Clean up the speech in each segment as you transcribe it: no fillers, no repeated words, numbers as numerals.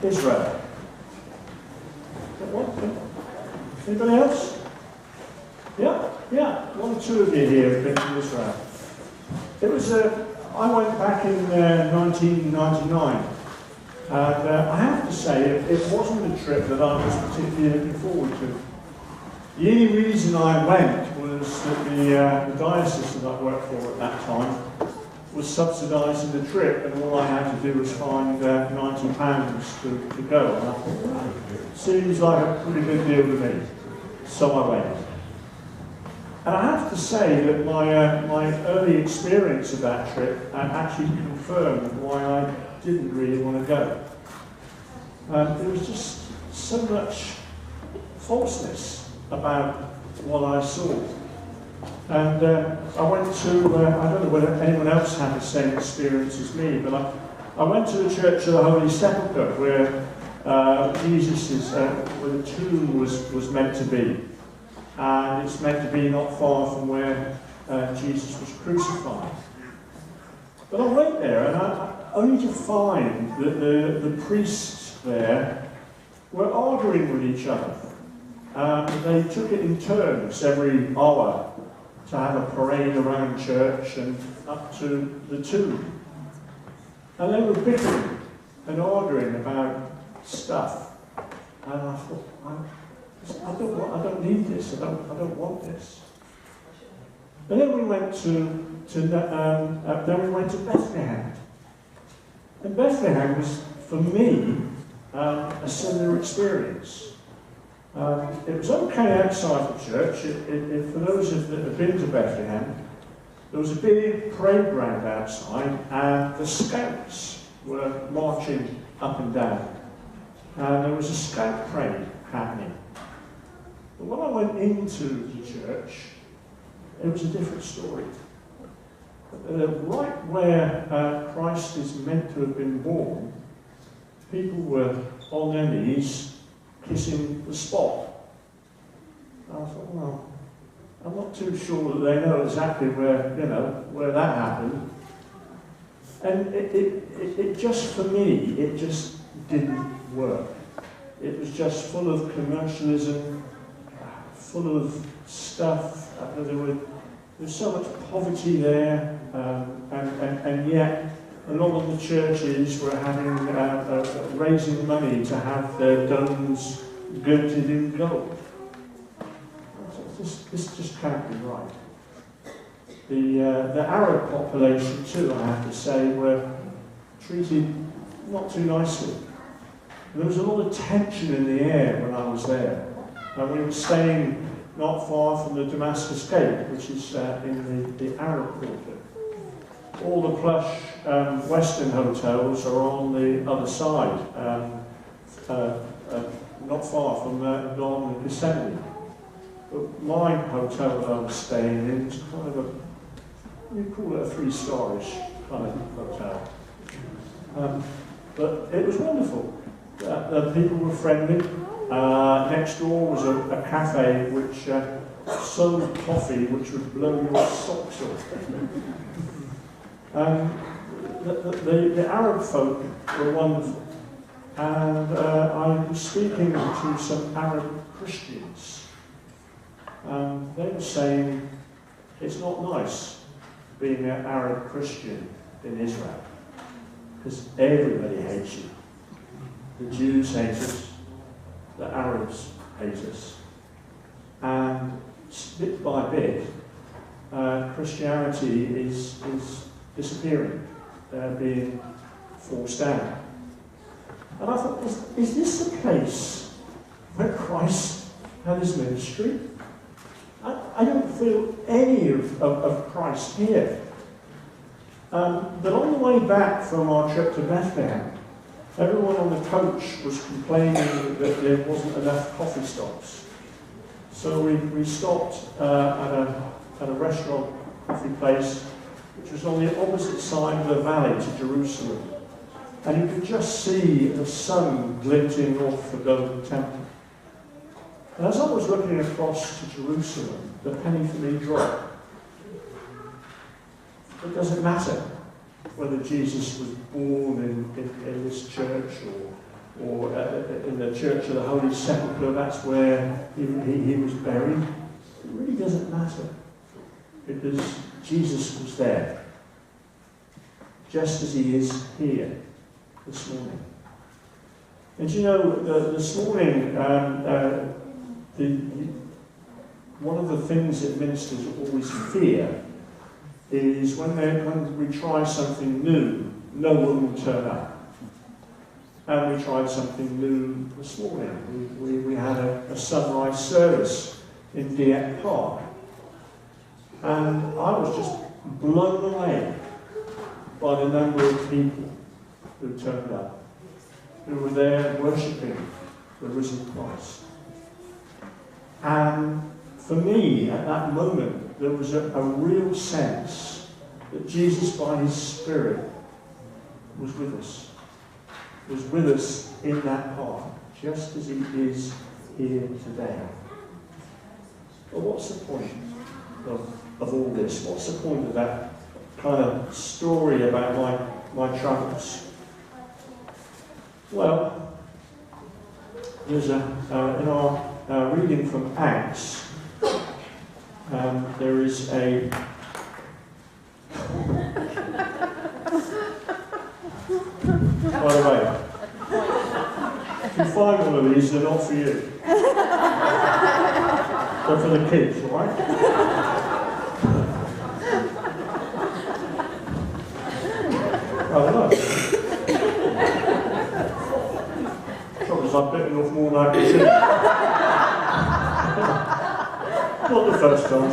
Israel. What? Anybody else? Yeah. One or two of you here have been to Israel. It was I went back in 1999, and I have to say it wasn't a trip that I was particularly looking forward to. The only reason I went was that the diocese that I worked for at that time was subsidising the trip, and all I had to do was find £90 to go. And I thought, well, seems like a pretty good deal to me. So I went. And I have to say that my early experience of that trip actually confirmed why I didn't really want to go. There was just so much falseness about what I saw. And I went to, I don't know whether anyone else had the same experience as me, but I went to the Church of the Holy Sepulchre, where where the tomb was meant to be. And it's meant to be not far from where Jesus was crucified. But I went there, and only to find that the priests there were arguing with each other. They took it in turns every hour to have a parade around church and up to the tomb. And they were bickering and arguing about stuff. And I thought, I don't need this. I don't want this. And then we went to Bethlehem. And Bethlehem was, for me, a similar experience. It was okay outside the church. For those that have been to Bethlehem, there was a big parade ground outside, and the scouts were marching up and down. And there was a scout parade happening. But when I went into the church, it was a different story. Right where Christ is meant to have been born, people were on their knees kissing the spot. And I thought, well, I'm not too sure that they know exactly where that happened. And it just, for me, it just didn't work. It was just full of commercialism, full of stuff. There was so much poverty there, and yet a lot of the churches were raising money to have their domes gilded in gold. This just can't be right. The Arab population too, I have to say, were treated not too nicely. There was a lot of tension in the air when I was there. And we were staying not far from the Damascus Gate, which is in the Arab quarter. All the plush Western hotels are on the other side, not far from Don and Gethsemane. But my hotel that I was staying in was kind of we call it a 3-star-ish kind of hotel. But it was wonderful. The people were friendly. Next door was a cafe which sold coffee which would blow your socks off. The Arab folk were wonderful. And I was speaking to some Arab Christians. They were saying it's not nice being an Arab Christian in Israel, because everybody hates you. The Jews hate us, the Arabs hate us, and bit by bit, Christianity is disappearing, being forced out. And I thought, is this the place where Christ had his ministry? I don't feel any of Christ here. But on the way back from our trip to Bethlehem, everyone on the coach was complaining that there wasn't enough coffee stops. So we stopped at a restaurant coffee place, which was on the opposite side of the valley to Jerusalem. And you could just see the sun glinting off the Golden Temple. And as I was looking across to Jerusalem, the penny for me dropped. It doesn't matter whether Jesus was born in this church or or in the Church of the Holy Sepulchre, that's where he was buried. It really doesn't matter, because Jesus was there, just as he is here this morning. And you know, this morning, one of the things that ministers always fear is when we try something new, no one will turn up. And we tried something new this morning. We had a sunrise service in Dieppe Park. And I was just blown away by the number of people who turned up, who were there worshipping the risen Christ. And for me, at that moment, there was a real sense that Jesus, by his Spirit, was with us. Was with us in that park, just as he is here today. But what's the point of all this? What's the point of that kind of story about my travels? Well, there's in our reading from Acts, there is a by the way, if you find one of these, they're not for you. They're for the kids, all right? Oh, no. Trouble is, I've bitten off more than I can chew. Not the first time.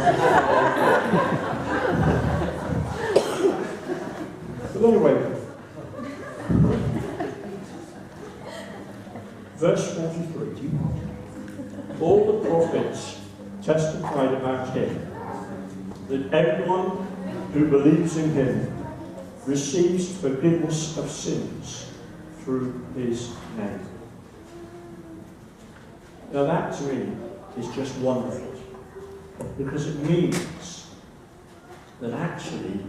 But anyway, verse 43, all the prophets testified about him, that everyone who believes in him receives forgiveness of sins through his name. Now that to me is just wonderful, because it means that actually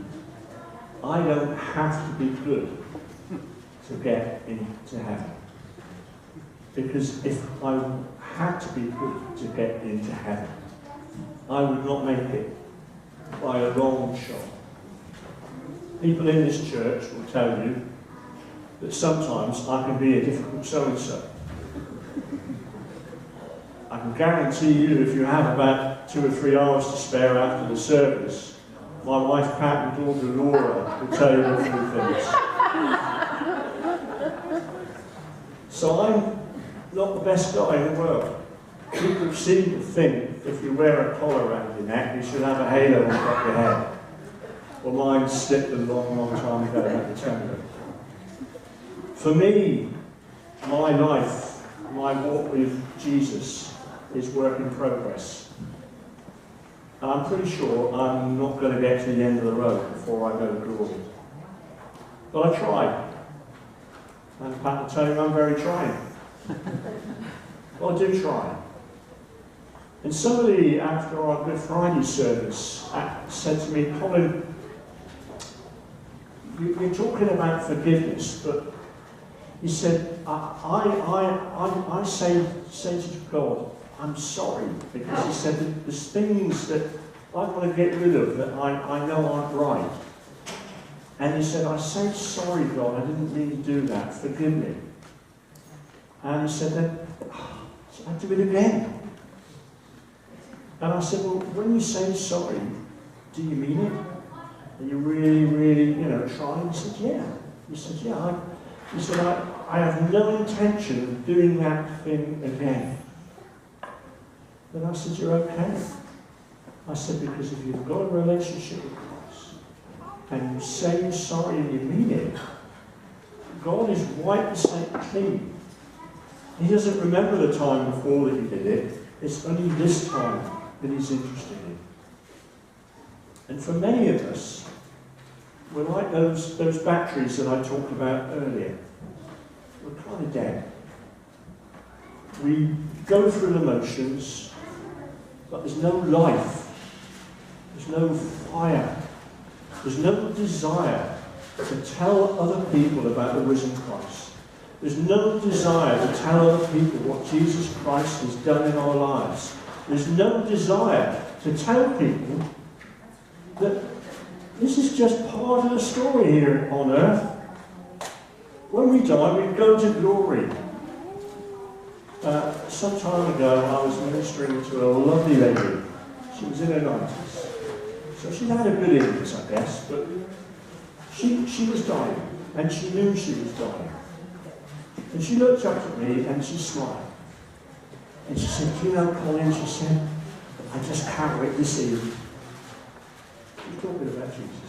I don't have to be good to get into heaven. Because if I had to be good to get into heaven, I would not make it by a long shot. People in this church will tell you that sometimes I can be a difficult so-and-so. I can guarantee you, if you have about 2 or 3 hours to spare after the service, my wife Pat and daughter Laura will tell you a few things. So I'm not the best guy in the world. People seem to think if you wear a collar around your neck, you should have a halo on top of your head. Well, mine slipped a long, long time ago, let me tell you. For me, my life, my walk with Jesus is work in progress. And I'm pretty sure I'm not going to get to the end of the road before I go to glory. But I try. And Pat will tell you I'm very trying. Well, I do try. And somebody, after our Good Friday service, said to me, Colin, you're talking about forgiveness, but he said, I say to God, I'm sorry, because he said that there's things that I want to get rid of that I know aren't right. And he said, I say sorry, God, I didn't mean to do that, forgive me. And he said, then, I do it again. And I said, well, when you say sorry, do you mean it? Are you really, really, trying? He said, yeah. He said, yeah. He said, I have no intention of doing that thing again. Then I said, you're okay. I said, because if you've got a relationship with Christ, and you say you're sorry and you mean it, God is wiped the slate clean. He doesn't remember the time before that he did it. It's only this time that he's interested in. And for many of us, we're like those batteries that I talked about earlier. We're kind of dead. We go through the motions, but there's no life. There's no fire. There's no desire to tell other people about the risen Christ. There's no desire to tell other people what Jesus Christ has done in our lives. There's no desire to tell people that this is just part of the story here on earth. When we die, we go to glory. Some time ago, I was ministering to a lovely lady. She was in her 90s. So she had a good illness, I guess, but she was dying, and she knew she was dying. And she looked up at me and she smiled. And she said, "You know, Colin," she said, "I just can't wait to see you." She's talking about Jesus.